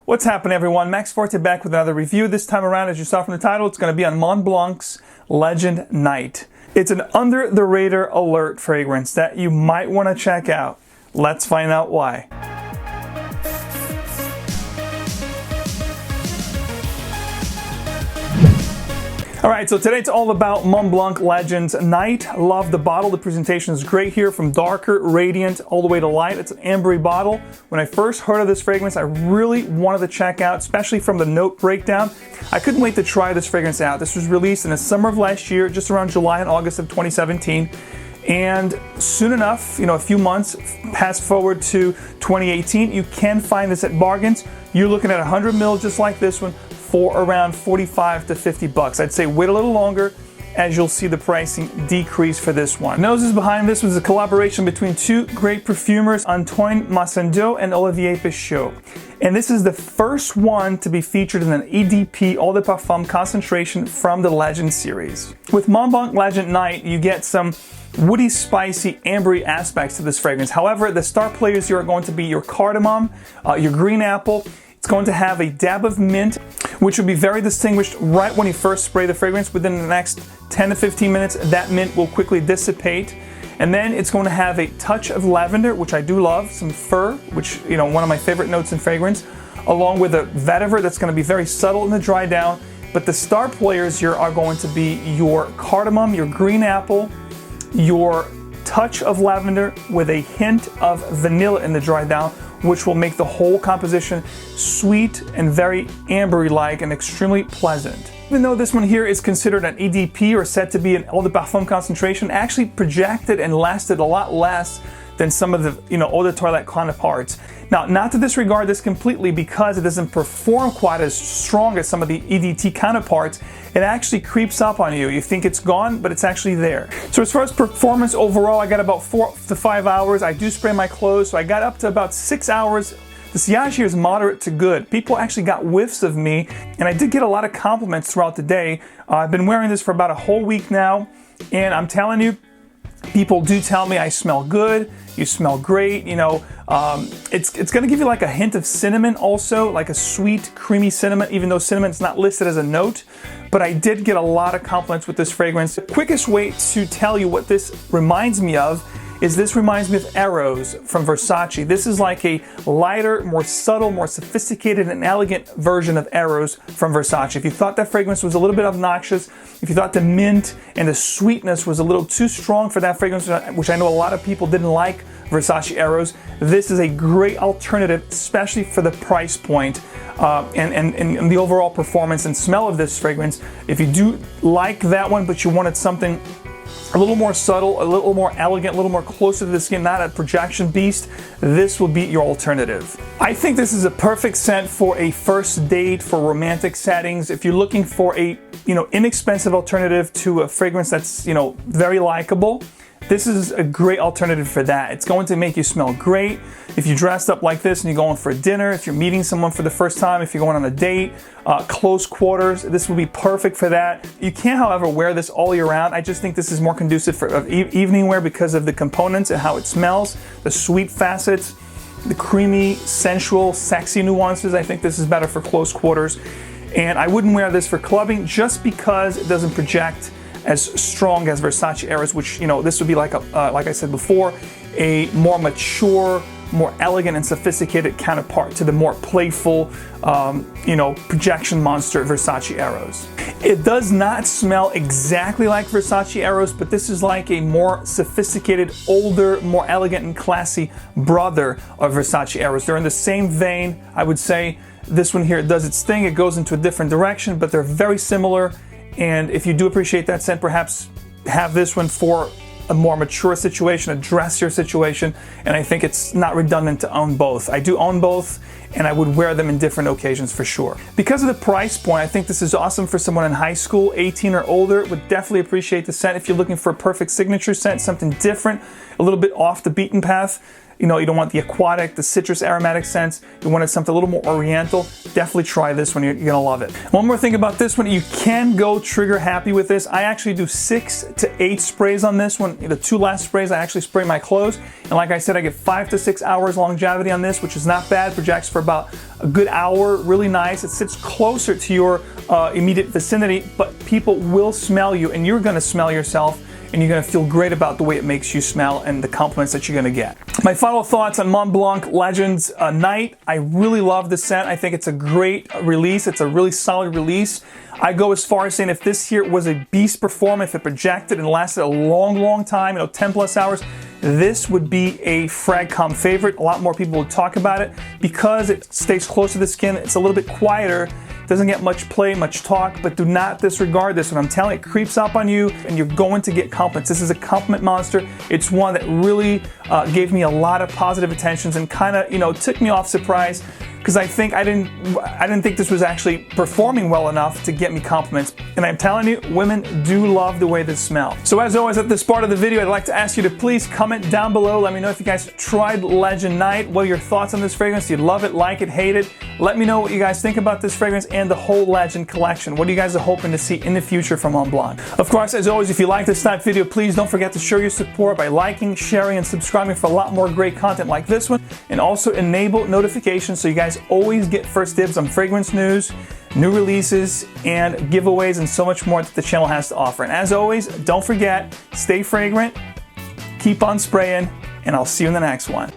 What's happening, everyone? Max Forti back with another review. This time around, as you saw from the title, it's going to be on Mont Blanc's Legend Night. It's an under-the-radar alert fragrance that you might want to check out. Let's find out why. Alright, so today it's all about Mont Blanc Legend Night. Love the bottle. The presentation is great here, from darker, radiant, all the way to light. It's an ambery bottle. When I first heard of this fragrance, I really wanted to check out, especially from the note breakdown. I couldn't wait to try this fragrance out. This was released in the summer of last year, just around July and August of 2017. And soon enough, a few months, fast forward to 2018, you can find this at bargains. You're looking at 100 ml just like this one, for around 45 to 50 bucks. I'd say wait a little longer, as you'll see the pricing decrease for this one. Noses behind this was a collaboration between two great perfumers, Antoine Massando and Olivier Pichot. And this is the first one to be featured in an EDP Eau de Parfum concentration from the Legend series. With Mont Blanc Legend Night, you get some woody, spicy, ambery aspects to this fragrance. However, the star players here are going to be your cardamom, your green apple. It's going to have a dab of mint, which will be very distinguished right when you first spray the fragrance. Within the next 10 to 15 minutes, that mint will quickly dissipate. And then it's going to have a touch of lavender, which I do love, some fir, which, one of my favorite notes in fragrance, along with a vetiver that's going to be very subtle in the dry down. But the star players here are going to be your cardamom, your green apple, your touch of lavender with a hint of vanilla in the dry down, which will make the whole composition sweet and very ambery-like and extremely pleasant. Even though this one here is considered an EDP, or said to be an Eau de Parfum concentration, actually projected and lasted a lot less than some of the Eau de Toilette counterparts. Now, not to disregard this completely, because it doesn't perform quite as strong as some of the EDT counterparts. It actually creeps up on you. You think it's gone, but it's actually there. So as far as performance overall, I got about 4 to 5 hours. I do spray my clothes, so I got up to about 6 hours. The sillage here is moderate to good. People actually got whiffs of me, and I did get a lot of compliments throughout the day. I've been wearing this for about a whole week now, and I'm telling you, people do tell me I smell good, you smell great, it's going to give you like a hint of cinnamon also, like a sweet, creamy cinnamon, even though cinnamon is not listed as a note. But I did get a lot of compliments with this fragrance. The quickest way to tell you what this reminds me of is this reminds me of Eros from Versace. This is like a lighter, more subtle, more sophisticated and elegant version of Eros from Versace. If you thought that fragrance was a little bit obnoxious, if you thought the mint and the sweetness was a little too strong for that fragrance, which I know a lot of people didn't like Versace Eros, this is a great alternative, especially for the price point and the overall performance and smell of this fragrance. If you do like that one, but you wanted something a little more subtle, a little more elegant, a little more closer to the skin, not a projection beast, this will be your alternative. I think this is a perfect scent for a first date, for romantic settings. If you're looking for a inexpensive alternative to a fragrance that's very likable, this is a great alternative for that. It's going to make you smell great. If you dressed up like this and you're going for a dinner, if you're meeting someone for the first time, if you're going on a date, close quarters, this will be perfect for that. You can, however, wear this all year round. I just think this is more conducive for evening wear because of the components and how it smells, the sweet facets, the creamy, sensual, sexy nuances. I think this is better for close quarters. And I wouldn't wear this for clubbing just because it doesn't project as strong as Versace Eros, which, this would be like I said before, a more mature, more elegant and sophisticated counterpart to the more playful, projection monster Versace Eros. It does not smell exactly like Versace Eros, but this is like a more sophisticated, older, more elegant and classy brother of Versace Eros. They're in the same vein, I would say. This one here does its thing. It goes into a different direction, but they're very similar. And if you do appreciate that scent, perhaps have this one for a more mature situation, a dressier situation, and I think it's not redundant to own both. I do own both, and I would wear them in different occasions for sure. Because of the price point, I think this is awesome for someone in high school, 18 or older. Would definitely appreciate the scent if you're looking for a perfect signature scent, something different, a little bit off the beaten path. you don't want the aquatic, the citrus aromatic scents. You wanted something a little more oriental. Definitely try this one. You're gonna love it. One more thing about this one, you can go trigger happy with this. I actually do 6 to 8 sprays on this one. The 2 last sprays, I actually spray my clothes. And like I said, I get 5 to 6 hours longevity on this, which is not bad. Projects for about a good hour, really nice. It sits closer to your immediate vicinity, but people will smell you and you're gonna smell yourself, and you're gonna feel great about the way it makes you smell and the compliments that you're gonna get. My final thoughts on Mont Blanc Legend Night. I really love the scent. I think it's a great release. It's a really solid release. I go as far as saying if this here was a beast performance, if it projected and lasted a long time, 10 plus hours, this would be a FragComm favorite. A lot more people would talk about it because it stays close to the skin. It's a little bit quieter. Doesn't get much play, much talk, but do not disregard this. When I'm telling you, it creeps up on you and you're going to get compliments. This is a compliment monster. It's one that really gave me a lot of positive attentions and kind of, took me off surprise, because I didn't think this was actually performing well enough to get me compliments. And I'm telling you, women do love the way this smells. So as always, at this part of the video, I'd like to ask you to please comment down below. Let me know if you guys tried Legend Night. What are your thoughts on this fragrance? Do you love it, like it, hate it? Let me know what you guys think about this fragrance and the whole Legend collection. What are you guys hoping to see in the future from Mont Blanc? Of course, as always, if you like this type of video, please don't forget to show your support by liking, sharing, and subscribing for a lot more great content like this one. And also enable notifications so you guys always get first dibs on fragrance news, new releases, and giveaways, and so much more that the channel has to offer. And as always, don't forget, stay fragrant, keep on spraying, and I'll see you in the next one.